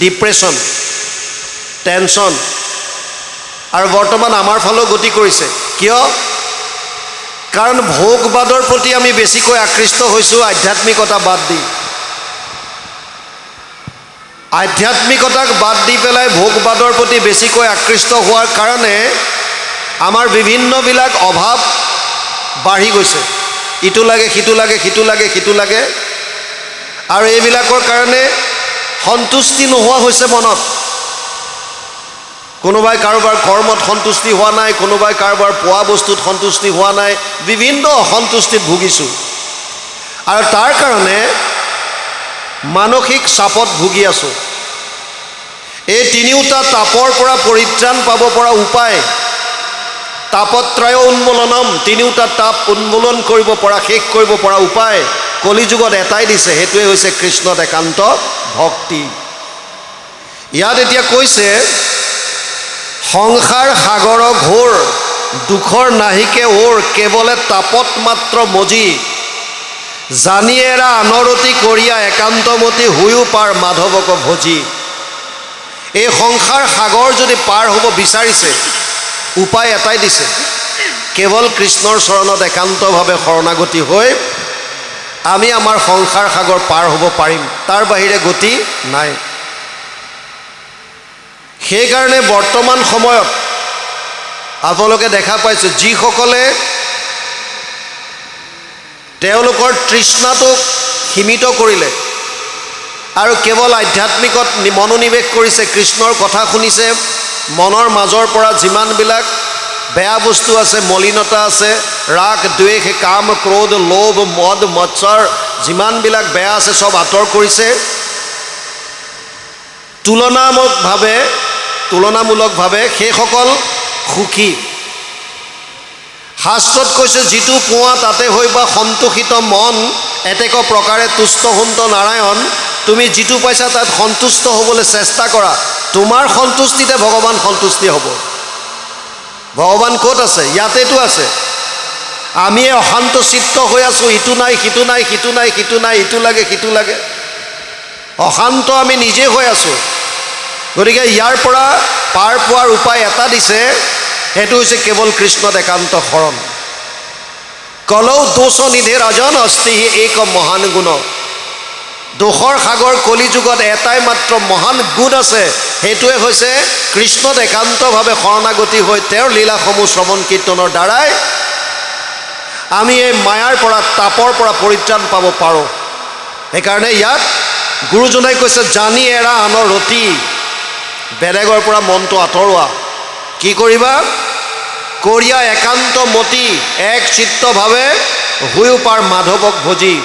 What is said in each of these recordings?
Depression, tension আৰু বৰ্তমান আমাৰ ফালেও গতি কৰিছে। কিয়? কাৰণ ভোগবাদৰ প্ৰতি আমি বেছিকৈ আকৃষ্ট হৈছোঁ আধ্যাত্মিকতা বাদ দি। আধ্যাত্মিকতাক বাদ দি পেলাই ভোগবাদৰ প্ৰতি বেছিকৈ আকৃষ্ট হোৱাৰ কাৰণে আমাৰ বিভিন্নবিলাক অভাৱ বাঢ়ি গৈছে। ইটো লাগে, সিটো লাগে, সিটো লাগে, সিটো লাগে, আৰু এইবিলাকৰ কাৰণে সন্তুষ্টি নোহোৱা হৈছে মনত। কোনোবাই কাৰোবাৰ কৰ্মত সন্তুষ্টি হোৱা নাই, কোনোবাই কাৰোবাৰ পোৱা বস্তুত সন্তুষ্টি হোৱা নাই, বিভিন্ন অসন্তুষ্টিত ভুগিছোঁ। আৰু তাৰ কাৰণে মানসিক চাপত ভুগি আছোঁ। এই তিনিওটা তাপৰ পৰা পৰিত্ৰাণ পাব পৰা উপায়, তাপত্ৰয় উন্মূলনম, তিনিওটা তাপ উন্মূলন কৰিব পৰা, শেষ কৰিব পৰা উপায় কলিযুগত এটাই দিছে, সেইটোৱে হৈছে কৃষ্ণত একান্ত ভক্তি। ইয়াত এতিয়া কৈছে, সংসাৰ সাগৰ ঘোৰ, দুখৰ নাহিকে ওৰ, কেৱলে তাপত মাত্ৰ মজি, জানি এৰা আনৰতি কৰিয়া একান্তমতি হুয়ো পাৰ মাধৱক ভজি। এই সংসাৰ সাগৰ যদি পাৰ হ'ব বিচাৰিছে, উপায় এটাই দিছে, কেৱল কৃষ্ণৰ চৰণত একান্তভাৱে শৰণাগতি হৈ আমি আমাৰ সংসাৰ সাগৰ পাৰ হ'ব পাৰিম, তাৰ বাহিৰে গতি নাই। সেইকাৰণে বৰ্তমান সময়ত আপোনালোকে দেখা পাইছে, যিসকলে তেওঁলোকৰ তৃষ্ণাটোক সীমিত কৰিলে আৰু কেৱল আধ্যাত্মিকত মনোনিৱেশ কৰিছে, কৃষ্ণৰ কথা শুনিছে, মনৰ মাজৰ পৰা যিমানবিলাক বেয়া বস্তু আছে, মলিনতা আছে, ৰাগ দ্বেষ কাম ক্ৰোধ লোভ মদ মৎসৰ যিমানবিলাক বেয়া আছে চব আঁতৰ কৰিছে, তুলনামূলকভাৱে সেইসকল সুখী। শাস্ত্ৰত কৈছে, যিটো পোৱা তাতে হৈ বা সন্তোষিত মন, এতেক প্ৰকাৰে তুষ্ট হন্ত নাৰায়ণ। তুমি যিটো পাইছা তাত সন্তুষ্ট হ'বলৈ চেষ্টা কৰা, তোমাৰ সন্তুষ্টিতে ভগৱান সন্তুষ্টি হ'ব। ভগৱান ক'ত আছে? ইয়াতেতো আছে। আমি অশান্ত চিত্ত হৈ আছোঁ, ইটো নাই, সিটো নাই, সিটো নাই, সিটো নাই, ইটো লাগে, সিটো লাগে, অশান্ত আমি নিজে হৈ আছোঁ। গতিকে ইয়াৰ পৰা পাৰ পোৱাৰ উপায় এটা দিছে, সেইটো হৈছে কেৱল কৃষ্ণত একান্ত শৰণ। কলৌ দোষ নিধে ৰাজন অস্তি এক মহান গুণ। দোষৰ সাগৰ কলিযুগত এটাই মাত্ৰ মহান গুণ আছে, সেইটোৱে হৈছে কৃষ্ণত একান্তভাৱে শৰণাগতি হৈ তেওঁৰ লীলাসমূহ শ্ৰৱণ কীৰ্তনৰ দ্বাৰাই আমি এই মায়াৰ পৰা, তাপৰ পৰা পৰিত্ৰাণ পাব পাৰোঁ। সেইকাৰণে ইয়াত গুৰুজনাই কৈছে, জানি এৰা আনৰ ৰতি, বেলেগৰ পৰা মনটো আঁতৰোৱা। কি কৰিবা? কৰিয়া একান্ত মতি, এক চিত্তভাৱে হুয়ো পাৰ মাধৱক ভজি।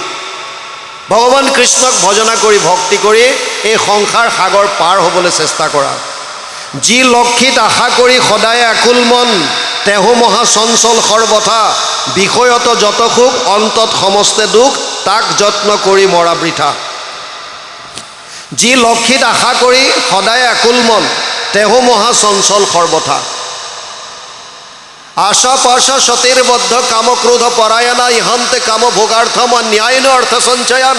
ভগৱান কৃষ্ণক ভজনা কৰি, ভক্তি কৰি এই সংসাৰ সাগৰ পাৰ হ'বলৈ চেষ্টা কৰা। যি লক্ষীত আশা কৰি সদায় আকুল মন, তেহু মহা চঞ্চল সৰ্বথা, বিষয়ত যত সুখ অন্তত সমস্তে দুখ, তাক যত্ন কৰি মৰা বৃথা। যি লক্ষীত আশা কৰি সদায় আকুল মন, তেহু মহা চঞ্চল সৰ্বথা। আশা পাশা সতীৰ্বদ্ধ কাম ক্ৰোধ পৰায়ণা, ইহন্তে কাম ভোগাৰ্থম ন্যায়ন অৰ্থ সঞ্চয়ন।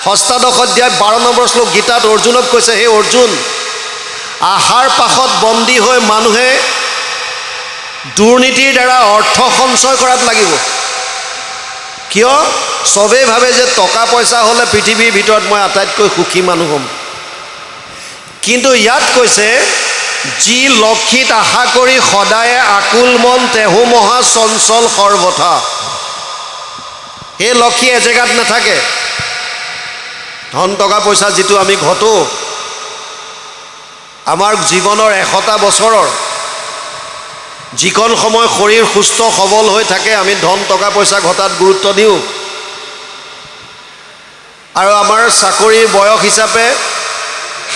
ষষ্ঠাদশ অধ্যায় 12 নম্বৰ শ্লোক গীতাত অৰ্জুনক কৈছে, হে অৰ্জুন, আশাৰ পাশত বন্দী হৈ মানুহে দুৰ্নীতিৰ দ্বাৰা অৰ্থ সঞ্চয় কৰাত লাগিব। কিয়? চবেই ভাবে যে টকা পইচা হ'লে পৃথিৱীৰ ভিতৰত মই আটাইতকৈ সুখী মানুহ হ'ম। কিন্তু ইয়াত কৈছে, যি লক্ষীত আশা কৰি সদায় আকুল মন, তেহু মহা চঞ্চল সৰ্বথা। সেই লক্ষী এজেগাত নাথাকে। ধন টকা পইচা যিটো আমি ঘটো, আমাৰ জীৱনৰ 100টা বছৰৰ যিকণ সময় শৰীৰ সুস্থ সবল হৈ থাকে, আমি ধন টকা পইচা ঘটাত গুৰুত্ব দিওঁ। আৰু আমাৰ চাকৰিৰ বয়স হিচাপে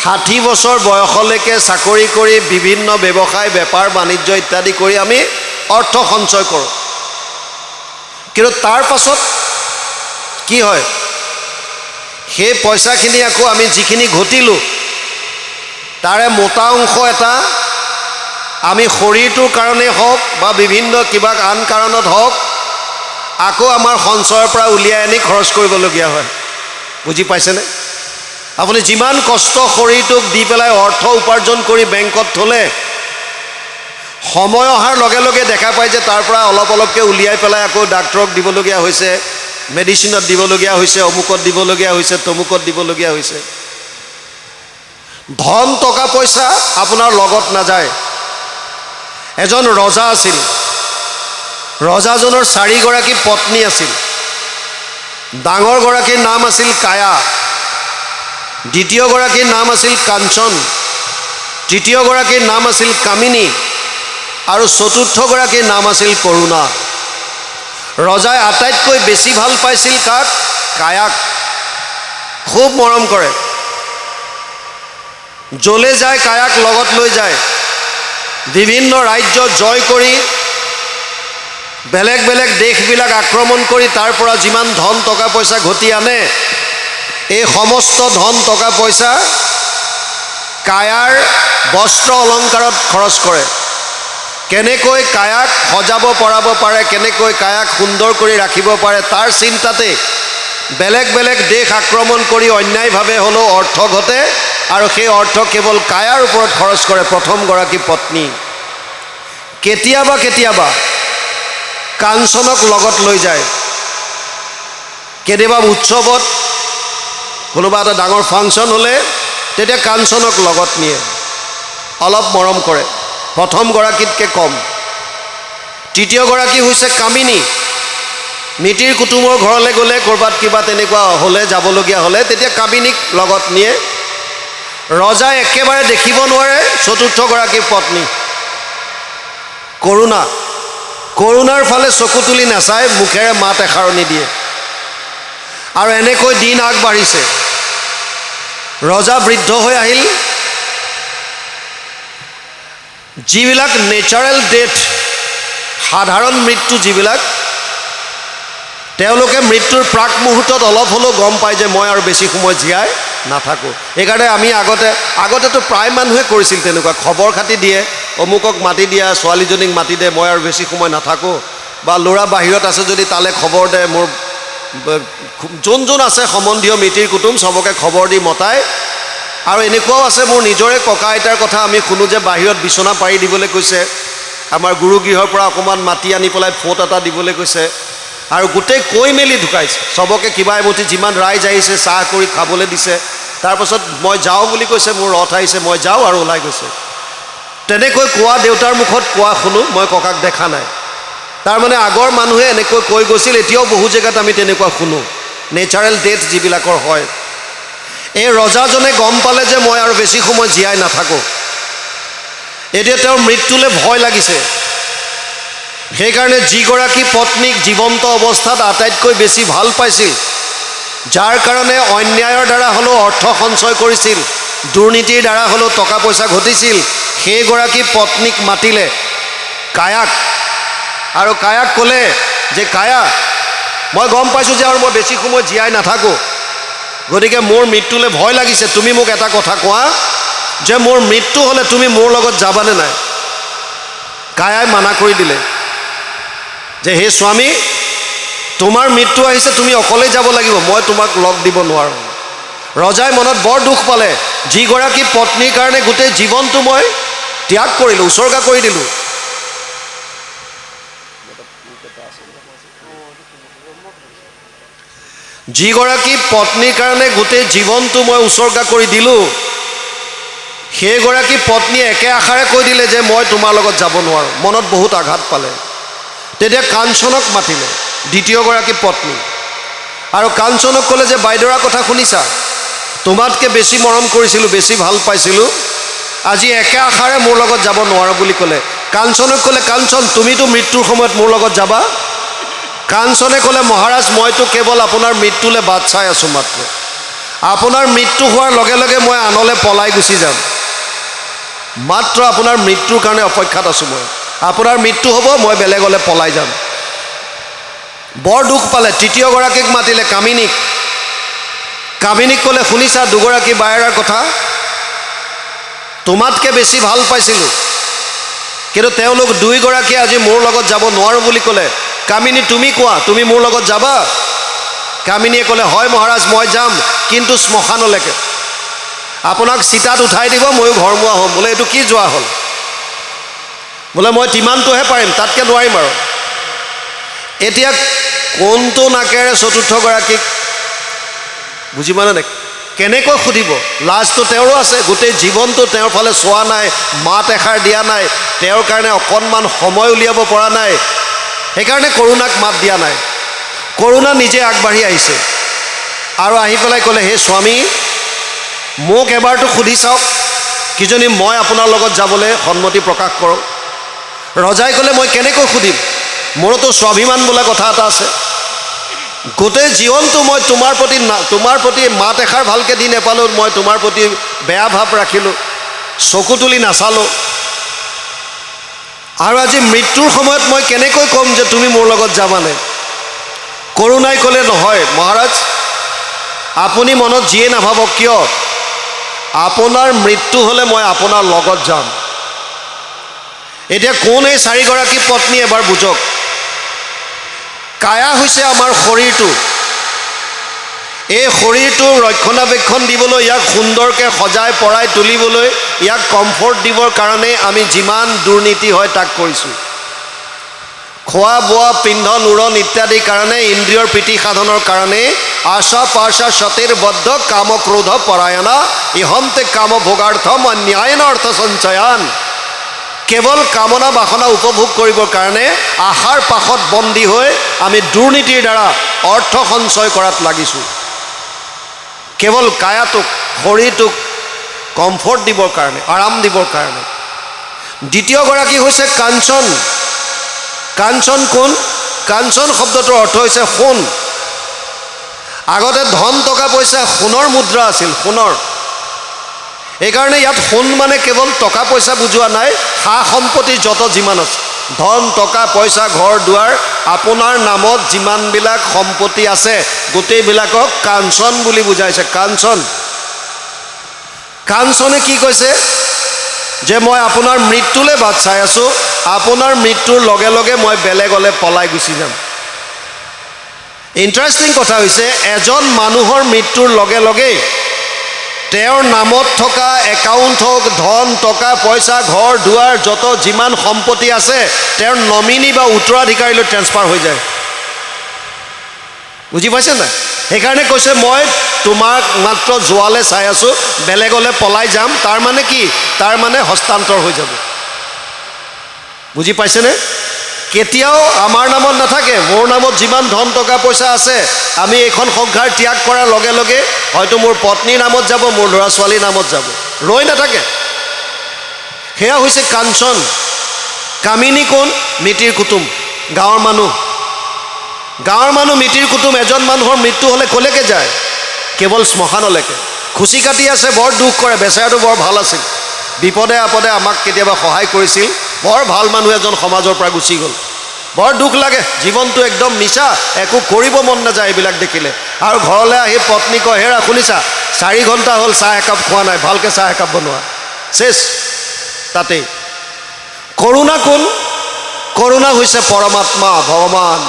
60 বছৰ বয়সলৈকে চাকৰি কৰি বিভিন্ন ব্যৱসায় বেপাৰ বাণিজ্য ইত্যাদি কৰি আমি অৰ্থ সঞ্চয় কৰোঁ। কিন্তু তাৰ পাছত কি হয়? সেই পইচাখিনি আকৌ আমি যিখিনি ঘটিলোঁ, তাৰে মোটা অংশ এটা আমি শৰীৰটোৰ কাৰণে হওক বা বিভিন্ন কিবা আন কাৰণত হওক, আকৌ আমাৰ সঞ্চয়ৰ পৰা উলিয়াই আনি খৰচ কৰিবলগীয়া হয়। বুজি পাইছেনে? আপুনি যিমান কষ্ট শৰীৰটোক দি পেলাই অৰ্থ উপাৰ্জন কৰি বেংকত থ'লে সময় অহাৰ লগে লগে দেখা পায় যে তাৰ পৰা অলপ অলপকৈ উলিয়াই পেলাই আকৌ ডাক্তৰক দিবলগীয়া হৈছে, মেডিচিনত দিবলগীয়া হৈছে, অমুকত দিবলগীয়া হৈছে, তমুকত দিবলগীয়া হৈছে। ধন টকা পইচা আপোনাৰ লগত নাযায়। এজন ৰজা আছিল, ৰজাজনৰ 4 গৰাকী পত্নী আছিল। ডাঙৰ গৰাকীৰ নাম আছিল কায়া, দ্বিতীয় গৰাকীৰ নাম আছিল কাঞ্চন, তৃতীয় গৰাকীৰ নাম আছিল কামিনী আৰু চতুৰ্থ গৰাকীৰ নাম আছিল কৰুণা। ৰজাই আটাইতকৈ বেছি ভাল পাইছিল কাক? কায়াক। খুব মৰম কৰে। যলে যায় কায়াক লগত লৈ যায়। বিভিন্ন ৰাজ্য জয় কৰি বেলেগ বেলেগ দেশবিলাক আক্ৰমণ কৰি তাৰ পৰা যিমান ধন টকা পইচা ঘটি আনে, এই সমস্ত ধন টকা পইচা কায়াৰ বস্ত্ৰ অলংকাৰত খৰচ কৰে। কেনেকৈ কায়াক সজাব পৰাব পাৰে, কেনেকৈ কায়াক সুন্দৰ কৰি ৰাখিব পাৰে, তাৰ চিন্তাতে বেলেগ বেলেগ দেশ আক্ৰমণ কৰি অন্যায়ভাৱে হ'লেও অৰ্থ ঘটে আৰু সেই অৰ্থ কেৱল কায়াৰ ওপৰত খৰচ কৰে প্ৰথম গৰাকী পত্নী। কেতিয়াবা কেতিয়াবা কাঞ্চনক লগত লৈ যায়। কেতিয়াবা উৎসৱত কোনোবা এটা ডাঙৰ ফাংচন হ'লে তেতিয়া কাঞ্চনক লগত নিয়ে, অলপ মৰম কৰে, প্ৰথম গৰাকীতকৈ কম। তৃতীয় গৰাকী হৈছে কামিনী। মিতিৰ কুটুমৰ ঘৰলৈ গ'লে, ক'ৰবাত কিবা তেনেকুৱা হ'লে, যাবলগীয়া হ'লে তেতিয়া কামিনীক লগত নিয়ে। ৰজাই একেবাৰে দেখিব নোৱাৰে চতুৰ্থ গৰাকী পত্নী কৰুণা। কৰুণাৰ ফালে চকু তুলি নাচায়, মুখেৰে মাত এষাৰো নিদিয়ে। আৰু এনেকৈ দিন আগবাঢ়িছে। ৰজা বৃদ্ধ হৈ আহিল। যিবিলাক নেচাৰেল ডেথ, সাধাৰণ মৃত্যু যিবিলাক, তেওঁলোকে মৃত্যুৰ প্ৰাক মুহূৰ্তত অলপ হ'লেও গম পায় যে মই আৰু বেছি সময় জীয়াই নাথাকোঁ। সেইকাৰণে আমি আগতেতো প্ৰায় মানুহে কৰিছিল তেনেকুৱা, খবৰ খাতি দিয়ে, অমুকক মাতি দিয়া, ছোৱালীজনীক মাতি দে, মই আৰু বেছি সময় নাথাকোঁ, বা ল'ৰা বাহিৰত আছে যদি তালৈ খবৰ দে, মোৰ যোন যোন আছে সম্বন্ধীয় মিতিৰ কুটুম চবকে খবৰ দি মতাই। আৰু এনেকুৱাও আছে, মোৰ নিজৰে ককা আইতাৰ কথা আমি শুনো যে বাহিৰত বিচনা পাৰি দিবলৈ কৈছে, আমাৰ গুৰুগৃহৰ পৰা অকণমান মাটি আনি পেলাই ফোঁট এটা দিবলৈ কৈছে, আৰু গোটেই কৈ মেলি ঢুকাইছে। চবকে কিবা এমুঠি যিমান ৰাইজ আহিছে চাহ কৰি খাবলৈ দিছে। তাৰপাছত মই যাওঁ বুলি কৈছে, মোৰ ৰথ আহিছে, মই যাওঁ, আৰু ওলাই গৈছে। তেনেকৈ কোৱা দেউতাৰ মুখত কোৱা শুনো, মই ককাক দেখা নাই। তাৰমানে আগৰ মানুহে এনেকৈ কৈ গৈছিল। এতিয়াও বহু জেগাত আমি তেনেকুৱা শুনো, নেচাৰেল ডেথ যিবিলাকৰ হয়। এই ৰজাজনে গম পালে যে মই আৰু বেছি সময় জীয়াই নাথাকোঁ। এতিয়া তেওঁৰ মৃত্যুলৈ ভয় লাগিছে। সেইকাৰণে যিগৰাকী পত্নীক জীৱন্ত অৱস্থাত আটাইতকৈ বেছি ভাল পাইছিল, যাৰ কাৰণে অন্যায়ৰ দ্বাৰা হ'লেও অৰ্থ সঞ্চয় কৰিছিল, দুৰ্নীতিৰ দ্বাৰা হ'লেও টকা পইচা ঘটিছিল, সেইগৰাকী পত্নীক মাতিলে কায়াক। আৰু কায়াক ক'লে যে কায়া, মই গম পাইছোঁ যে আৰু মই বেছি সময় জীয়াই নাথাকোঁ, গতিকে মোৰ মৃত্যুলৈ ভয় লাগিছে। তুমি মোক এটা কথা কোৱা যে মোৰ মৃত্যু হ'লে তুমি মোৰ লগত যাবানে নাই? কায়াই মানা কৰি দিলে যে হে স্বামী, তোমাৰ মৃত্যু আহিছে, তুমি অকলেই যাব লাগিব, মই তোমাক লগ দিব নোৱাৰোঁ। ৰজাই মনত বৰ দুখ পালে। যিগৰাকী পত্নীৰ কাৰণে গোটেই জীৱনটো মই ত্যাগ কৰিলোঁ, উচৰ্গা কৰি দিলোঁ। যিগৰাকী পত্নীৰ কাৰণে গোটেই জীৱনটো মই উচৰ্গা কৰি দিলোঁ, সেইগৰাকী পত্নীয়ে একে আশাৰে কৈ দিলে যে মই তোমাৰ লগত যাব নোৱাৰোঁ। মনত বহুত আঘাত পালে। তেতিয়া কাঞ্চনক মাতিলে, দ্বিতীয়গৰাকী পত্নী, আৰু কাঞ্চনক ক'লে যে বাইদেউৰ কথা শুনিছা, তোমাতকৈ বেছি মৰম কৰিছিলোঁ, বেছি ভাল পাইছিলোঁ, আজি একে আশাৰে মোৰ লগত যাব নোৱাৰোঁ বুলি ক'লে। কাঞ্চনক ক'লে, কাঞ্চন তুমিতো মৃত্যুৰ সময়ত মোৰ লগত যাবা? কাঞ্চনে ক'লে, মহাৰাজ মইতো কেৱল আপোনাৰ মৃত্যুলৈ বাট চাই আছোঁ মাত্ৰ। আপোনাৰ মৃত্যু হোৱাৰ লগে লগে মই আনলৈ পলাই গুচি যাম। মাত্ৰ আপোনাৰ মৃত্যুৰ কাৰণে অপেক্ষাত আছোঁ মই। আপোনাৰ মৃত্যু হ'ব, মই বেলেগলৈ পলাই যাম। বৰ দুখ পালে। তৃতীয়গৰাকীক মাতিলে, কামিনীক। কামিনীক ক'লে, শুনিছা দুগৰাকী বায়েৰাৰ কথা, তোমাতকৈ বেছি ভাল পাইছিলোঁ, কিন্তু তেওঁলোক দুইগৰাকীয়ে আজি মোৰ লগত যাব নোৱাৰোঁ বুলি ক'লে। কামিনী তুমি কোৱা, তুমি মোৰ লগত যাবা? কামিনীয়ে ক'লে, হয় মহাৰাজ মই যাম, কিন্তু শ্মশানলৈকে। আপোনাক চিতাত উঠাই দিব, ময়ো ঘৰমুৱা হ'ম। বোলে এইটো কি যোৱা হ'ল? বোলে মই তিমানটোহে পাৰিম, তাতকৈ নোৱাৰিম আৰু। এতিয়া কোনটো নাকেৰে চতুৰ্থগৰাকীক বুজি পোৱা নাই? কেনেকৈ সুধিব? লাজটো তেওঁৰো আছে, গোটেই জীৱনটো তেওঁৰ ফালে চোৱা নাই, মাত এষাৰ দিয়া নাই, তেওঁৰ কাৰণে অকণমান সময় উলিয়াব পৰা নাই। সেইকাৰণে কৰোণাক মাত দিয়া নাই। কৰোণা নিজে আগবাঢ়ি আহিছে আৰু আহি পেলাই ক'লে, হে স্বামী, মোক এবাৰটো সুধি চাওক, কিজনী মই আপোনাৰ লগত যাবলৈ সন্মতি প্ৰকাশ কৰোঁ। ৰজাই ক'লে, মই কেনেকৈ সুধিম? মোৰতো স্বাভিমান বোলা কথা এটা আছে। গোটেই জীৱনটো মই তোমাৰ প্ৰতি মাত এষাৰ ভালকৈ দি নেপালোঁ, মই তোমাৰ প্ৰতি বেয়া ভাৱ ৰাখিলোঁ, চকু তুলি নাচালোঁ, আৰু আজি মৃত্যুৰ সময়ত মই কেনেকৈ ক'ম যে তুমি মোৰ লগত যাবানে? কৰোণাই ক'লে, নহয় মহাৰাজ, আপুনি মনত যিয়ে নাভাবক কিয়, আপোনাৰ মৃত্যু হ'লে মই আপোনাৰ লগত যাম। এতিয়া কোন এই চাৰিগৰাকী পত্নী এবাৰ বুজক। কায়া হৈছে আমাৰ শৰীৰটো। এই শৰীৰটো ৰক্ষণাবেক্ষণ দিবলৈ, ইয়াক সুন্দৰকৈ সজাই পৰাই তুলিবলৈ, ইয়াক কমফৰ্ট দিবৰ কাৰণে আমি যিমান দুৰ্নীতি হয় তাক কৰিছোঁ। খোৱা বোৱা, পিন্ধন উৰণ ইত্যাদিৰ কাৰণে, ইন্দ্ৰিয়ৰ প্ৰীতি সাধনৰ কাৰণে আশা পাশা সতেৰ বদ্ধ কাম ক্ৰোধ পৰায়ণা ইহন্তে কাম ভোগাৰ্থম অন্যায়ন অৰ্থ সঞ্চয়ান। কেৱল কামনা বাসনা উপভোগ কৰিবৰ কাৰণে আশাৰ পাশত বন্দী হৈ আমি দুৰ্নীতিৰ দ্বাৰা অৰ্থ সঞ্চয় কৰাত লাগিছোঁ। কেৱল কায়াটোক, শৰীৰটোক কমফৰ্ট দিবৰ কাৰণে, আৰাম দিবৰ কাৰণে। দ্বিতীয়গৰাকী হৈছে কাঞ্চন। কাঞ্চন কোন? কাঞ্চন শব্দটোৰ অৰ্থ হৈছে সোণ। আগতে ধন টকা পইচা সোণৰ মুদ্ৰা আছিল, সোণৰ। এইকাৰণে ইয়াত সোণ মানে কেৱল টকা পইচা বুজোৱা নাই, সা সম্পত্তি যত যিমান আছে, ধন টকা পইচা ঘৰ দুৱাৰ, আপোনাৰ নামত যিমানবিলাক সম্পত্তি আছে গোটেইবিলাকক কাঞ্চন বুলি বুজাইছে। কাঞ্চন। কাঞ্চনে কি কৈছে? যে মই আপোনাৰ মৃত্যুলৈ বাট চাই আছোঁ, আপোনাৰ মৃত্যুৰ লগে লগে মই বেলেগলৈ পলাই গুচি যাম। ইণ্টাৰেষ্টিং কথা হৈছে, এজন মানুহৰ মৃত্যুৰ লগে লগেই তেওঁৰ নামত থকা একাউণ্ট হওক, ধন টকা পইচা ঘৰ দুৱাৰ যত যিমান সম্পত্তি আছে তেওঁৰ নমিনী বা উত্তৰাধিকাৰীলৈ ট্ৰেন্সফাৰ হৈ যায়। বুজি পাইছে নাই? সেইকাৰণে কৈছে, মই তোমাক মাত্ৰ যোৱালৈ চাই আছোঁ, বেলেগলৈ পলাই যাম। তাৰ মানে কি? তাৰ মানে হস্তান্তৰ হৈ যাব। বুজি পাইছেনে? কেতিয়াও আমাৰ নামত নাথাকে। মোৰ নামত যিমান ধন টকা পইচা আছে, আমি এইখন সংসাৰ ত্যাগ কৰাৰ লগে লগে হয়তো মোৰ পত্নীৰ নামত যাব, মোৰ ল'ৰা ছোৱালীৰ নামত যাব, ৰৈ নাথাকে। সেয়া হৈছে কাঞ্চন। কামিনী কোন? মিতিৰ কুটুম, গাঁৱৰ মানুহ। গাঁৱৰ মানুহ, মিতিৰ কুটুম। এজন মানুহৰ মৃত্যু হ'লে ক'লৈকে যায়? কেৱল শ্মশানলৈকে। খুচি কাটি আছে, বৰ দুখ কৰে। বেচেৰাটো বৰ ভাল আছিল, বিপদে আপদে আমাক কেতিয়াবা সহায় কৰিছিল, বৰ ভাল মানুহ এজন সমাজৰ পৰা গুচি গ'ল। বৰ দুখ লাগে, জীৱনটো একদম মিছা, একো কৰিব মন নাযায় এইবিলাক দেখিলে। আৰু ঘৰলৈ আহি পত্নী কয়, হেৰা শুনিছা, 4 ঘণ্টা হ'ল চাহ একাপ খোৱা নাই, ভালকৈ চাহ একাপ বনোৱা। চেছ তাতেই। কৰোণা কোন? কৰোণা হৈছে পৰমাত্মা, ভগৱান,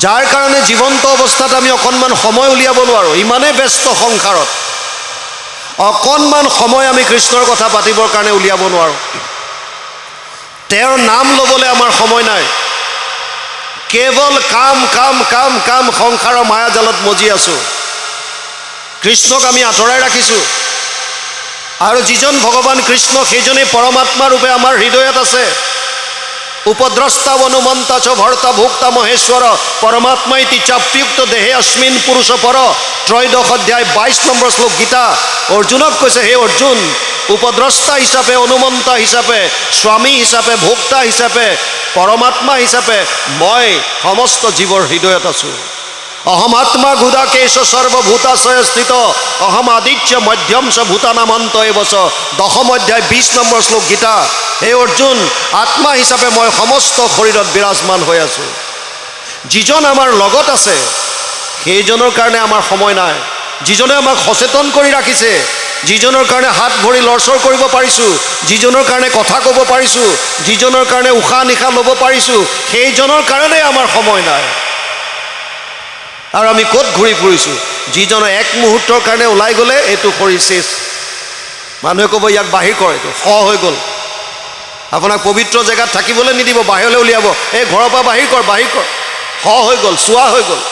যাৰ কাৰণে জীৱন্ত অৱস্থাত আমি অকণমান সময় উলিয়াব নোৱাৰোঁ। ইমানেই ব্যস্ত সংসাৰত, অকণমান সময় আমি কৃষ্ণৰ কথা পাতিবৰ কাৰণে উলিয়াব নোৱাৰোঁ। তেওঁৰ নাম ল'বলৈ আমাৰ সময় নাই। কেৱল কাম কাম কাম কাম, সংসাৰৰ মায়াজালত মজি আছোঁ। কৃষ্ণক আমি আঁতৰাই ৰাখিছোঁ। আৰু যিজন ভগৱান কৃষ্ণ, সেইজনেই পৰমাত্মা ৰূপে আমাৰ হৃদয়ত আছে। উপদ্ৰষ্টা অনুমন্তা চ ভৰ্তা ভোক্তা মহেশ্বৰ পৰমাত্মা ইতি চাপ্যুক্ত দেহে অস্মিন পুৰুষ পৰ। 13 অধ্যায় 22 নম্বৰ শ্লোক গীতা। অৰ্জুনক কৈছে, হে অৰ্জুন, উপদ্ৰষ্টা হিচাপে, অনুমন্তা হিচাপে, স্বামী হিচাপে, ভোক্তা হিচাপে, পৰমাত্মা হিচাপে মই সমস্ত জীৱৰ হৃদয়ত আছোঁ। অহম আত্মা গুদাকেশ সৰ্বভূতাশয় স্থিত অহম আদিত্য মধ্যম চ ভূতানামন্ত এবচ। 10 অধ্যায় 20 নম্বৰ শ্লোক গীতা। হে অৰ্জুন, আত্মা হিচাপে মই সমস্ত শৰীৰত বিৰাজমান হৈ আছোঁ। যিজন আমাৰ লগত আছে সেইজনৰ কাৰণে আমাৰ সময় নাই। যিজনে আমাক সচেতন কৰি ৰাখিছে, যিজনৰ কাৰণে হাত ভৰি লৰচৰ কৰিব পাৰিছোঁ, যিজনৰ কাৰণে কথা ক'ব পাৰিছোঁ, যিজনৰ কাৰণে উশাহ নিশাহ ল'ব পাৰিছোঁ, সেইজনৰ কাৰণে আমাৰ সময় নাই। আৰু আমি ক'ত ঘূৰি ফুৰিছোঁ? যিজন এক মুহূৰ্তৰ কাৰণে ওলাই গ'লে এইটো শৰীৰ শেষ। মানুহে ক'ব ইয়াক বাহিৰ কৰ, এইটো হৈ গ'ল, আপোনাক পবিত্ৰ জেগাত থাকিবলৈ নিদিব, বাহিৰলৈ উলিয়াব, এই ঘৰৰ পৰা বাহিৰ কৰ, হৈ গ'ল, চোৱা হৈ গ'ল।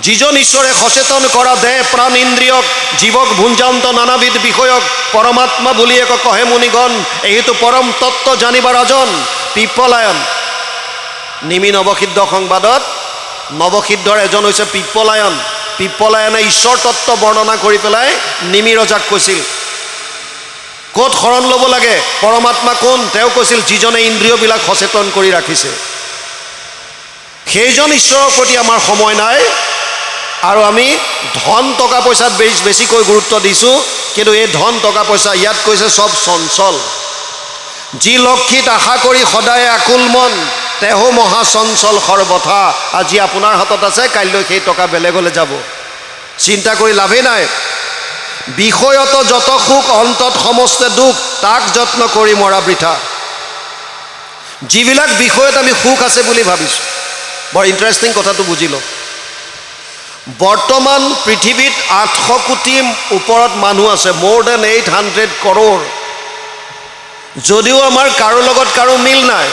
যিজন ঈশ্বৰে সচেতন কৰা দেহ প্ৰাণ ইন্দ্ৰিয়ক জীৱক ভুঞ্জান্ত নানাবিধ বিষয়ক পৰমাত্মা বুলি এক কহে মুনিগণ, এইটো পৰম তত্ত্ব জানিবা ৰাজন পিপ্পলায়ন। নিমি নৱসিদ্ধ সংবাদত নৱসিদ্ধৰ এজন হৈছে পিপ্পলায়ন। পিপ্পলায়নে ঈশ্বৰ তত্ত্ব বৰ্ণনা কৰি পেলাই নিমি ৰজাক কৈছিল ক'ত শৰণ ল'ব লাগে, পৰমাত্মা কোন, তেওঁ কৈছিল যিজনে ইন্দ্ৰিয়বিলাক সচেতন কৰি ৰাখিছে। সেইজন ঈশ্বৰৰ প্ৰতি আমাৰ সময় নাই আৰু আমি ধন টকা পইচাত বেছিকৈ গুৰুত্ব দিছোঁ। কিন্তু এই ধন টকা পইচা ইয়াত কৈছে চব চঞ্চল। যি লক্ষীত আশা কৰি সদায় আকুল মন, তেহো মহা চঞ্চল সৰ্বথা। আজি আপোনাৰ হাতত আছে, কাইলৈ সেই টকা বেলেগলৈ যাব, চিন্তা কৰি লাভেই নাই। বিষয়ত যত সুখ অন্তত সমস্ত দুখ, তাক যত্ন কৰি মৰা বৃথা। যিবিলাক বিষয়ত আমি সুখ আছে বুলি ভাবিছোঁ, বৰ ইণ্টাৰেষ্টিং কথাটো বুজি লওক। বৰ্তমান পৃথিৱীত 800 কোটিৰ ওপৰত মানুহ আছে, মোৰ দেন 800 crore। যদিও আমাৰ কাৰো লগত কাৰো মিল নাই,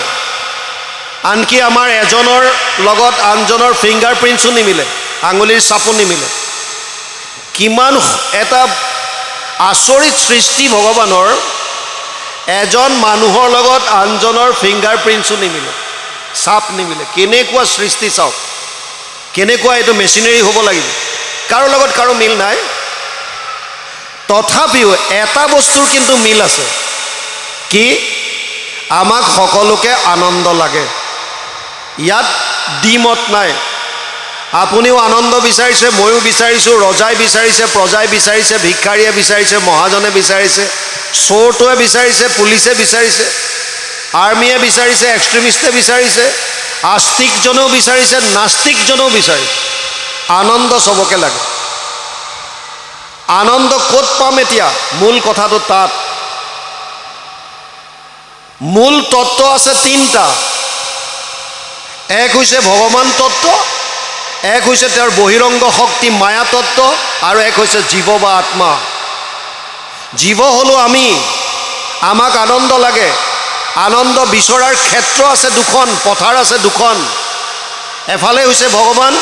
আনকি আমাৰ এজনৰ লগত আনজনৰ ফিংগাৰ প্ৰিণ্টছো নিমিলে, আঙুলিৰ চাপো নিমিলে। কিমান এটা আচৰিত সৃষ্টি ভগৱানৰ, এজন মানুহৰ লগত আনজনৰ ফিংগাৰ প্ৰিণ্টছো নিমিলে, চাপ নিমিলে। কেনেকুৱা সৃষ্টি চাওক, কেনেকুৱা এইটো মেচিনেৰী হ'ব লাগিব, কাৰো লগত কাৰো মিল নাই। তথাপিও এটা বস্তুৰ কিন্তু মিল আছে, কি আমাক সকলোকে আনন্দ লাগে। ইয়াত দ্বিমত নাই। আপুনিও আনন্দ বিচাৰিছে, ময়ো বিচাৰিছোঁ, ৰজাই বিচাৰিছে, প্ৰজাই বিচাৰিছে, ভিক্ষাৰীয়ে বিচাৰিছে, মহাজনে বিচাৰিছে, চোৰটোৱে বিচাৰিছে, পুলিচে বিচাৰিছে, আৰ্মিয়ে বিচাৰিছে, এক্সট্ৰিমিষ্টে বিচাৰিছে, আস্তিকজনেও বিচাৰিছে, নাস্তিকজনেও বিচাৰিছে। আনন্দ চবকে লাগে। আনন্দ ক'ত পাম এতিয়া? মূল কথাটো তাত। মূল তত্ত্ব আছে তিনিটা। এক হৈছে ভগৱান তত্ত্ব, এক হৈছে তেওঁৰ বহিৰংগ শক্তি মায়া তত্ত্ব, আৰু এক হৈছে জীৱ বা আত্মা। জীৱ হ'লোঁ আমি, আমাক আনন্দ লাগে। আনন্দ বিচৰাৰ ক্ষেত্ৰ আছে দুখন, পথাৰ আছে দুখন। এফালে হৈছে ভগৱান,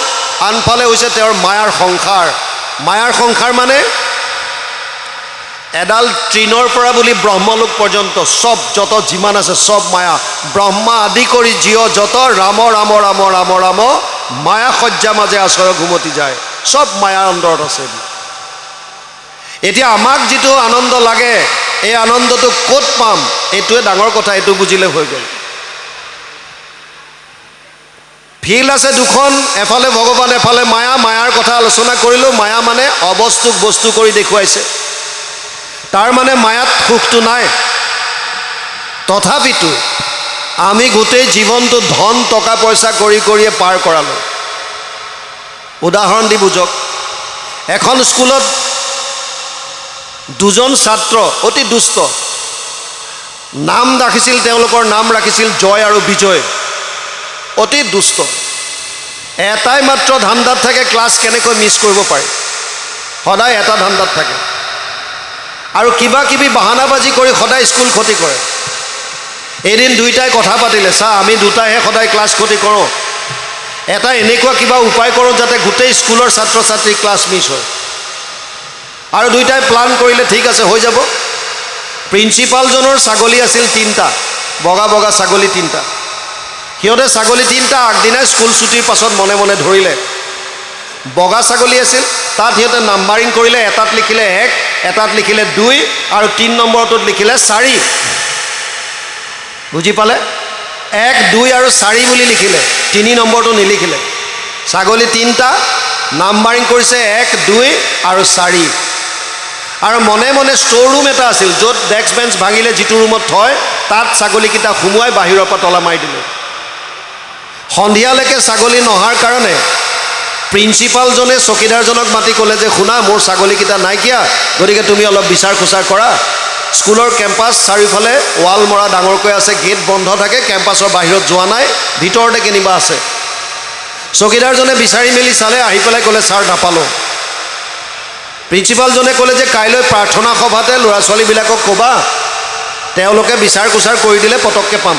আনফালে হৈছে তেওঁৰ মায়াৰ সংসাৰ। মায়াৰ সংসাৰ মানে এডাল তৃণৰ পৰা বুলি ব্ৰহ্মলোক পৰ্যন্ত চব, যত যিমান আছে চব মায়া। ব্ৰহ্মা আদি কৰি জীৱ যত, ৰাম ৰাম ৰাম ৰাম ৰাম, মায়া সজ্জা মাজে আশ্ৰয় ঘুমতি যায়, চব মায়াৰ অন্তৰত আছে। এতিয়া আমাক যিটো আনন্দ লাগে, এই আনন্দটো ক'ত পাম? এইটোৱে ডাঙৰ কথা, এইটো বুজিলে হৈ গ'ল। ফিল্ড আছে দুখন, এফালে ভগৱান, এফালে মায়া। মায়াৰ কথা আলোচনা কৰিলোঁ। মায়া মানে অবস্তুক বস্তু কৰি দেখুৱাইছে, তাৰ মানে মায়াত সুখটো নাই। তথাপিতো আমি গোটেই জীৱনটো ধন টকা পইচা কৰি কৰিয়ে পাৰ কৰালোঁ। উদাহৰণ দি বুজক। এখন স্কুলত দুজন ছাত্ৰ অতি দুষ্ট, নাম ৰাখিছিল, তেওঁলোকৰ নাম ৰাখিছিল জয় আৰু বিজয়। অতি দুষ্ট। এটাই মাত্ৰ ধান্দাত থাকে, ক্লাছ কেনেকৈ মিছ কৰিব পাৰি, সদায় এটা ধান্দাত থাকে। আৰু কিবা কিবি বাহানাবাজি কৰি সদায় স্কুল ক্ষতি কৰে। এদিন দুইটাই কথা পাতিলে, চা আমি দুটাইহে সদায় ক্লাছ ক্ষতি কৰোঁ, এটা এনেকুৱা কিবা উপায় কৰোঁ যাতে গোটেই স্কুলৰ ছাত্ৰ ছাত্ৰী ক্লাছ মিছ হয়। আৰু দুইটাই প্লান কৰিলে, ঠিক আছে হৈ যাব। প্ৰিন্সিপালজনৰ ছাগলী আছিল 3টা, বগা বগা ছাগলী 3টা। সিহঁতে ছাগলী 3টা আগদিনাই স্কুল ছুটিৰ পাছত মনে মনে ধৰিলে। বগা ছাগলী আছিল, তাত সিহঁতে নাম্বাৰিং কৰিলে। এটাত লিখিলে 1, এটাত লিখিলে 2, আৰু 3 নম্বৰটোত লিখিলে 4। বুজি পালে? 1, 2 আৰু 4 বুলি লিখিলে, 3 নম্বৰটো নিলিখিলে। ছাগলী 3টা, নাম্বাৰিং কৰিছে 1, 2 আৰু 4। আৰু মনে মনে ষ্ট'ৰ ৰুম এটা আছিল, য'ত ডেস্ক বেঞ্চ ভাঙিলে যিটো ৰুমত থয়, তাত ছাগলীকেইটা সুমুৱাই বাহিৰৰ পৰা তলা মাৰি দিলে। সন্ধিয়ালৈকে ছাগলী নহাৰ কাৰণে প্ৰিন্সিপালজনে চকীদাৰজনক মাতি ক'লে যে, শুনা মোৰ ছাগলীকেইটা নাইকিয়া, গতিকে তুমি অলপ বিচাৰ খোচাৰ কৰা। স্কুলৰ কেম্পাছ চাৰিওফালে ৱাল মৰা ডাঙৰকৈ আছে, গেট বন্ধ থাকে, কেম্পাছৰ বাহিৰত যোৱা নাই, ভিতৰতে কেনিবা আছে। চকীদাৰজনে বিচাৰি মেলি চালে, আহি পেলাই ক'লে ছাৰ নাপালোঁ। প্ৰিন্সিপালজনে ক'লে যে কাইলৈ প্ৰাৰ্থনা সভাতে ল'ৰা ছোৱালীবিলাকক ক'বা, তেওঁলোকে বিচাৰ কুচাৰ কৰি দিলে পটককৈ পাম।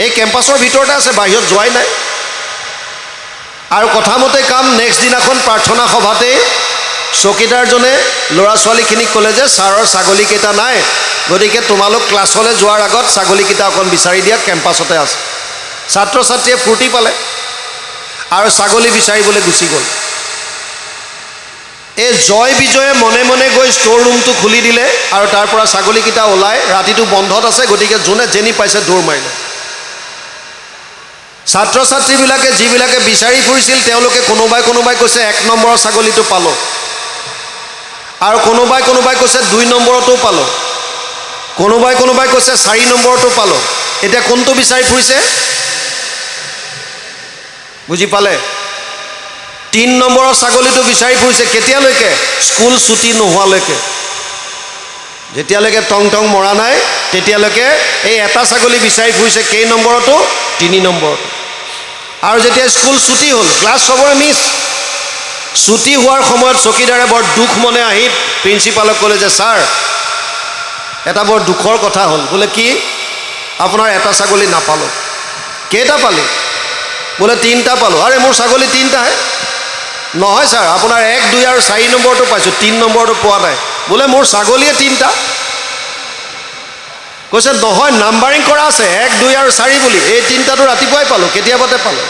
এই কেম্পাছৰ ভিতৰতে আছে, বাহিৰত যোৱাই নাই। আৰু কথামতে কাম, নেক্সট দিনাখন প্ৰাৰ্থনা সভাতেই চকীদাৰজনে ল'ৰা ছোৱালীখিনিক ক'লে যে ছাৰৰ ছাগলীকেইটা নাই, গতিকে তোমালোক ক্লাছলৈ যোৱাৰ আগত ছাগলীকেইটা অকণ বিচাৰি দিয়া, কেম্পাছতে আছে। ছাত্ৰ ছাত্ৰীয়ে ফূৰ্তি পালে আৰু ছাগলী বিচাৰিবলৈ গুচি গ'ল। এই জয় বিজয়ে মনে মনে গৈ ষ্ট'ৰ ৰুমটো খুলি দিলে আৰু তাৰ পৰা ছাগলীকেইটা ওলাই, ৰাতিটো বন্ধত আছে, গতিকে যোনে যেনি পাইছে দৌৰ মাৰিলে। ছাত্ৰ ছাত্ৰীবিলাকে যিবিলাকে বিচাৰি ফুৰিছিল তেওঁলোকে কোনোবাই কৈছে 1 নম্বৰৰ ছাগলীটো পালোঁ, আৰু কোনোবাই কৈছে 2 নম্বৰতো পালোঁ, কোনোবাই কৈছে 4 নম্বৰতো পালোঁ। এতিয়া কোনটো বিচাৰি ফুৰিছে বুজি পালে? 3 নম্বৰৰ ছাগলীটো বিচাৰি ফুৰিছে কেতিয়ালৈকে? স্কুল ছুটি নোহোৱালৈকে। যেতিয়ালৈকে টং টং মৰা নাই তেতিয়ালৈকে এই এটা ছাগলী বিচাৰি ফুৰিছে কেই নম্বৰতো? 3 নম্বৰত। আৰু যেতিয়া স্কুল ছুটি হ'ল, ক্লাছ চবৰে মিছ, ছুটি হোৱাৰ সময়ত চকীদাৰে বৰ দুখ মনে আহি প্ৰিন্সিপালক ক'লে যে ছাৰ, এটা বৰ দুখৰ কথা হ'ল। বোলে কি? আপোনাৰ এটা ছাগলী নাপালোঁ। কেইটা পালি? বোলে 3টা পালোঁ। আৰে মোৰ ছাগলী 3টাহে। নহয় ছাৰ, আপোনাৰ 1, 2 আৰু 4 নম্বৰটো পাইছোঁ, 3 নম্বৰটো পোৱা নাই। বোলে মোৰ ছাগলীয়ে 3টা। কৈছে নহয়, নাম্বাৰিং কৰা আছে 1, 2 আৰু 4 বুলি, এই 3টাটো ৰাতিপুৱাই পালোঁ, কেতিয়াবাতে পালোঁ।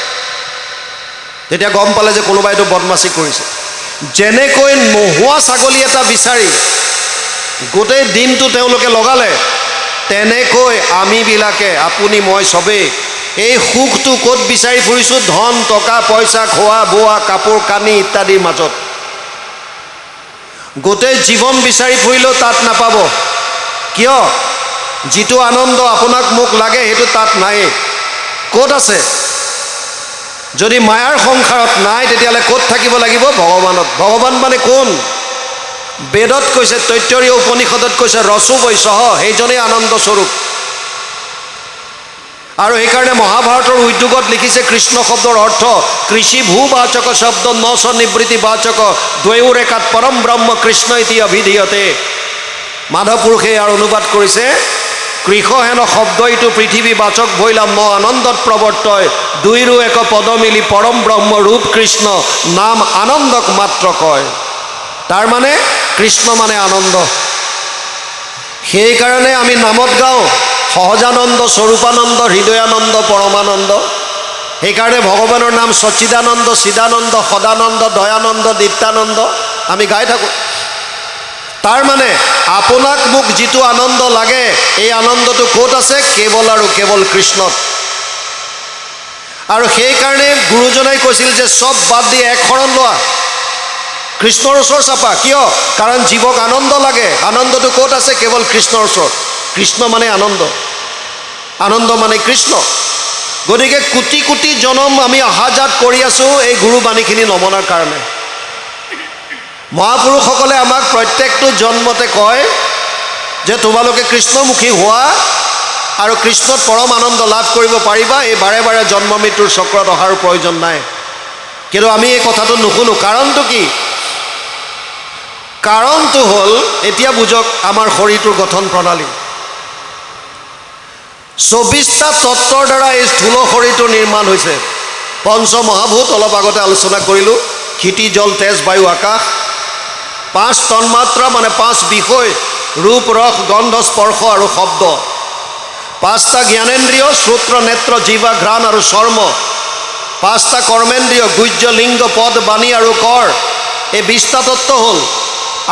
তেতিয়া গম পালে যে কোনোবাই এইটো বদমাচি কৰিছে। যেনেকৈ নোহোৱা ছাগলী এটা বিচাৰি গোটেই দিনটো তেওঁলোকে লগালে, তেনেকৈ আমিবিলাকে, আপুনি মই চবেই এই সুখটো ক'ত বিচাৰি ফুৰিছোঁ? ধন টকা পইচা, খোৱা বোৱা, কাপোৰ কানি ইত্যাদিৰ মাজত। গোটেই জীৱন বিচাৰি ফুৰিলেও তাত নাপাব। কিয়? যিটো আনন্দ আপোনাক মোক লাগে সেইটো তাত নাই। ক'ত আছে? যদি মায়াৰ সংসাৰত নাই তেতিয়াহ'লে ক'ত থাকিব লাগিব? ভগৱানত। ভগৱান মানে কোন? বেদত কৈছে, তৈত্তৰীয় উপনিষদত কৈছে ৰসো বৈশহ, সেইজনেই আনন্দ স্বৰূপ। আৰু সেইকাৰণে মহাভাৰতৰ উদ্যোগত লিখিছে কৃষ্ণ শব্দৰ অৰ্থ কৃষি ভূবাচক শব্দ নচ নিবৃত্তি বাচক দ্বৈৰ একাত পৰম ব্ৰহ্ম কৃষ্ণ ইতি অভিধীয়তে। মাধৱ পুৰুষে ইয়াৰ অনুবাদ কৰিছে, কৃষ হেন শব্দ ইটো পৃথিৱী বাচক ভৈলাম ন আনন্দত প্ৰৱৰ্তয়, দুইৰো এক পদ মিলি পৰম ব্ৰহ্ম ৰূপ কৃষ্ণ নাম আনন্দক মাত্ৰ কয়। তাৰ মানে কৃষ্ণ মানে আনন্দ। সেইকাৰণে আমি নামত গাওঁ সহজানন্দ, স্বৰূপানন্দ, হৃদয়ানন্দ, পৰমানন্দ। সেইকাৰণে ভগৱানৰ নাম সচ্চিদানন্দ, চিদানন্দ, সদানন্দ, দয়ানন্দ, নিত্যানন্দ আমি গাই থাকোঁ। তাৰ মানে আপোনাক মোক যিটো আনন্দ লাগে, এই আনন্দটো ক'ত আছে? কেৱল আৰু কেৱল কৃষ্ণত। আৰু সেইকাৰণে গুৰুজনাই কৈছিল যে চব বাদ দি এক শৰণ লোৱা, কৃষ্ণৰ ওচৰ চাপা। কিয়? কাৰণ জীৱক আনন্দ লাগে। আনন্দটো ক'ত আছে? কেৱল কৃষ্ণৰ ওচৰত। কৃষ্ণ মানে আনন্দ, আনন্দ মানে কৃষ্ণ। গতিকে কোটি কোটি জনম আমি অহা যাত কৰি আছোঁ এই গুৰুবাণীখিনি নমনাৰ কাৰণে। মহাপুৰুষসকলে আমাক প্ৰত্যেকটো জন্মতে কয় যে তোমালোকে কৃষ্ণমুখী হোৱা আৰু কৃষ্ণত পৰম আনন্দ লাভ কৰিব পাৰিবা। এই বাৰে বাৰে জন্ম মৃত্যুৰ চক্ৰত অহাৰ প্ৰয়োজন নাই। কিন্তু আমি এই কথাটো নুশুনো। কাৰণটো কি? কাৰণটো হ'ল, এতিয়া বুজক আমাৰ শৰীৰটোৰ গঠন প্ৰণালী। 24টা তত্ত্বৰ দ্বাৰা এই স্থূল শৰীৰটো নিৰ্মাণ হৈছে। পঞ্চ মহাভূত অলপ আগতে আলোচনা কৰিলোঁ, ক্ষিতি জল তেজ বায়ু আকাশ। 5 তন্মাত্ৰা মানে 5 বিষয়, ৰূপ ৰস গন্ধ স্পৰ্শ আৰু শব্দ। 5টা জ্ঞানেন্দ্ৰিয়, শ্ৰোত্ৰ নেত্ৰ জিহ্বা ঘ্ৰাণ আৰু চৰ্ম। 5টা কৰ্মেন্দ্ৰিয়, গুহ্য লিংগ পদ বাণী আৰু কৰ। এই 20টা তত্ত্ব হ'ল।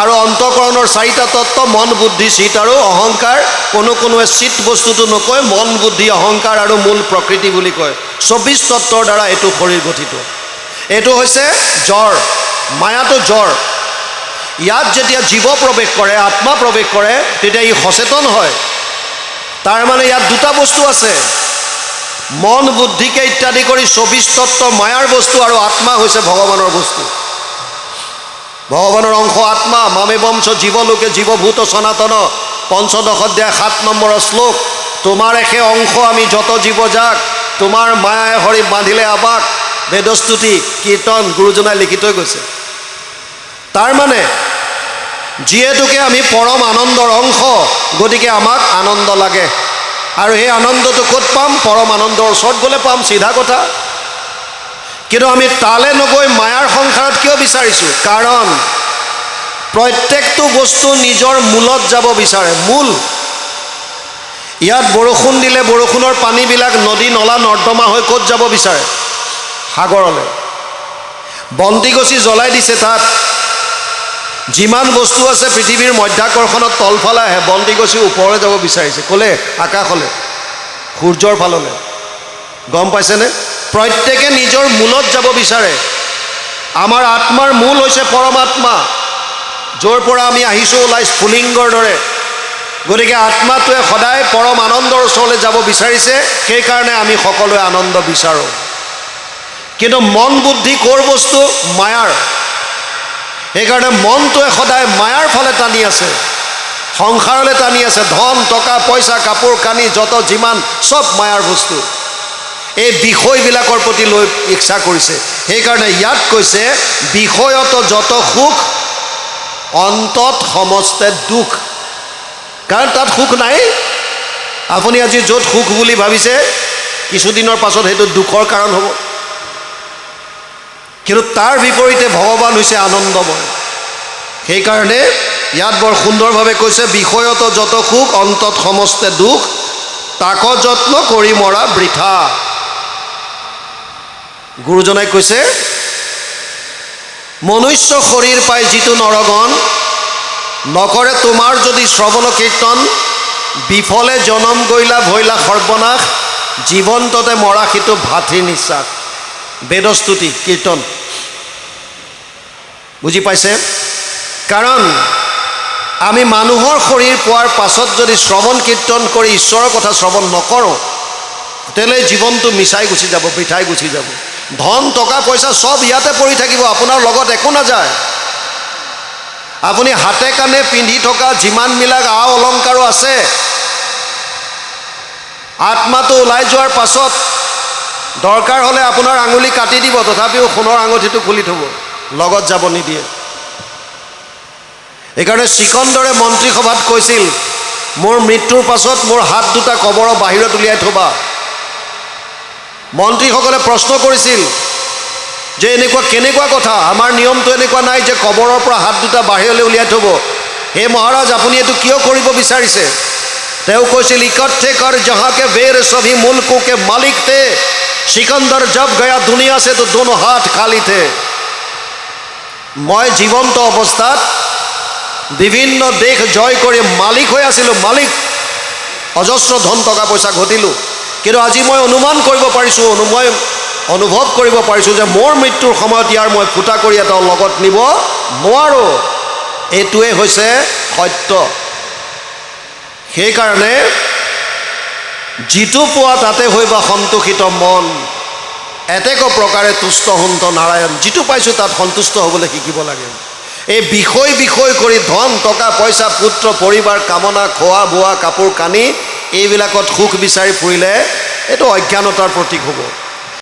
আৰু অন্তঃকৰণৰ 4টা তত্ত্ব, মন বুদ্ধি চিত আৰু অহংকাৰ। কোনোৱে চিত বস্তুটো নকয়, মন বুদ্ধি অহংকাৰ আৰু মূল প্ৰকৃতি বুলি কয়। 24 তত্ত্বৰ দ্বাৰা এইটো শৰীৰ গঠিত। এইটো হৈছে জ্বৰ, মায়াটো জ্বৰ। ইয়াত যেতিয়া জীৱ প্ৰৱেশ কৰে, আত্মা প্ৰৱেশ কৰে, তেতিয়া ই সচেতন হয়। তাৰ মানে ইয়াত 2টা বস্তু আছে, মন বুদ্ধিকে ইত্যাদি কৰি 24 তত্ত্ব মায়াৰ বস্তু, আৰু আত্মা হৈছে ভগৱানৰ বস্তু। ভগৱানৰ অংশ আত্মা। মামে বংশ জীৱলোকে জীৱভূত সনাতন, 15 অধ্যায় 7 নম্বৰ শ্লোক। তোমাৰ একে অংশ আমি যত জীৱ যাক, তোমাৰ মায়াই হৰি বান্ধিলে আবাক। বেদস্তুতি কীৰ্তন গুৰুজনাই লিখি থৈ গৈছে। তাৰ মানে যিহেতুকে আমি পৰম আনন্দৰ অংশ, গতিকে আমাক আনন্দ লাগে। আৰু সেই আনন্দটো ক'ত পাম? পৰম আনন্দৰ ওচৰত গ'লে পাম, চিধা কথা। কিন্তু আমি তালৈ নগৈ মায়াৰ সংসাৰত কিয় বিচাৰিছোঁ? কাৰণ প্ৰত্যেকটো বস্তু নিজৰ মূলত যাব বিচাৰে। মূল ইয়াত বৰষুণ দিলে বৰষুণৰ পানীবিলাক নদী নলা নৰ্দমা হৈ ক'ত যাব বিচাৰে? সাগৰলৈ। বন্তি গছি জ্বলাই দিছে, তাত যিমান বস্তু আছে পৃথিৱীৰ মধ্যাকৰ্ষণত তলফালে আহে। বন্তি গছি ওপৰলৈ যাব বিচাৰিছে, ক'লে? আকাশলৈ, সূৰ্যৰ ফাললৈ। গম পাইছেনে? প্ৰত্যেকে নিজৰ মূলত যাব বিচাৰে। আমাৰ আত্মাৰ মূল হৈছে পৰমাত্মা, য'ৰ পৰা আমি আহিছোঁ ওলাই স্ফুলিংগৰ দৰে। গতিকে আত্মাটোৱে সদায় পৰম আনন্দৰ ওচৰলৈ যাব বিচাৰিছে, সেইকাৰণে আমি সকলোৱে আনন্দ বিচাৰোঁ। কিন্তু মন বুদ্ধি ক'ৰ বস্তু? মায়াৰ। সেইকাৰণে মনটোৱে সদায় মায়াৰ ফালে টানি আছে, সংসাৰলৈ টানি আছে। ধন টকা পইচা কাপোৰ কানি যত যিমান চব মায়াৰ বস্তু। এই বিষয়বিলাকৰ প্ৰতি লৈ ইচ্ছা কৰিছে। সেইকাৰণে ইয়াত কৈছে বিষয়ত যত সুখ অন্তত সমস্তে দুখ। কাৰণ তাত সুখ নাই। আপুনি আজি য'ত সুখ বুলি ভাবিছে, কিছুদিনৰ পাছত সেইটো দুখৰ কাৰণ হ'ব। কিন্তু তাৰ বিপৰীতে ভগৱান হৈছে আনন্দময়। সেইকাৰণে ইয়াত বৰ সুন্দৰভাৱে কৈছে বিষয়ত যত সুখ অন্তত সমস্তে দুখ, তাক যত্ন কৰি মৰা বৃথা। গুৰুজনাই কৈছে মনুষ্য শৰীৰ পাই যিটো নৰগণ, নকৰে তোমাৰ যদি শ্ৰৱণ কীৰ্তন, বিফলে জনম গৈলা ভৈলা সৰ্বনাশ, জীৱন্ততে মৰা সিটো ভাতৃ নিশ্বাস। বেদস্তুতি কীৰ্তন বুজি পাইছে? কাৰণ আমি মানুহৰ শৰীৰ পোৱাৰ পাছত যদি শ্ৰৱণ কীৰ্তন কৰি ঈশ্বৰৰ কথা শ্ৰৱণ নকৰোঁ, তেতিয়াহ'লে জীৱনটো মিছাই গুচি যাব, বৃথাই গুচি যাব। ধন টকা পইচা চব ইয়াতে পৰি থাকিব, আপোনাৰ লগত একো নাযায়। আপুনি হাতে কাণে পিন্ধি থকা যিমানবিলাক আ অলংকাৰো আছে, আত্মাটো ওলাই যোৱাৰ পাছত দৰকাৰ হ'লে আপোনাৰ আঙুলি কাটি দিব, তথাপিও সোণৰ আঙুঠিটো খুলি থ'ব, লগত যাব নিদিয়ে। এইকাৰণে চিকন্দৰে মন্ত্ৰীসভাত কৈছিল, মোৰ মৃত্যুৰ পাছত মোৰ হাত দুটা কবৰৰ বাহিৰত উলিয়াই থবা। মন্ত্ৰীসকলে প্ৰশ্ন কৰিছিল যে এনেকুৱা কেনেকুৱা কথা, আমাৰ নিয়মটো এনেকুৱা নাই যে কবৰৰ পৰা হাত দুটা বাহিৰলৈ উলিয়াই থ'ব। হে মহাৰাজ, আপুনি এইটো কিয় কৰিব বিচাৰিছে? তেওঁ কৈছিল ইকঠে কৰ জহাকে বেৰ সভি মুল্কো কে মালিক থে, সিকন্দৰ জব গয়া দুনিয়া সে তো দোনো হাত খালি থে। মই জীৱন্ত অৱস্থাত বিভিন্ন দেশ জয় কৰি মালিক হৈ আছিলোঁ, মালিক। অজস্ৰ ধন টকা পইচা ঘটিলোঁ। কিন্তু আজি মই অনুমান কৰিব পাৰিছোঁ, মই অনুভৱ কৰিব পাৰিছোঁ যে মোৰ মৃত্যুৰ সময়ত ইয়াৰ মই ফুটা কৰি এটাও লগত নিব নোৱাৰোঁ। এইটোৱে হৈছে সত্য। সেইকাৰণে যিটো পোৱা তাতে হৈবা সন্তোষিত মন, এতেক প্ৰকাৰে তুষ্ট হন্ত নাৰায়ণ। যিটো পাইছোঁ তাত সন্তুষ্ট হ'বলৈ শিকিব লাগে। এই বিষয় বিষয় কৰি ধন টকা পইচা পুত্ৰ পৰিবাৰ কামনা খোৱা বোৱা কাপোৰ কানি এইবিলাকত সুখ বিচাৰি ফুৰিলে এইটো অজ্ঞানতাৰ প্ৰতীক হ'ব।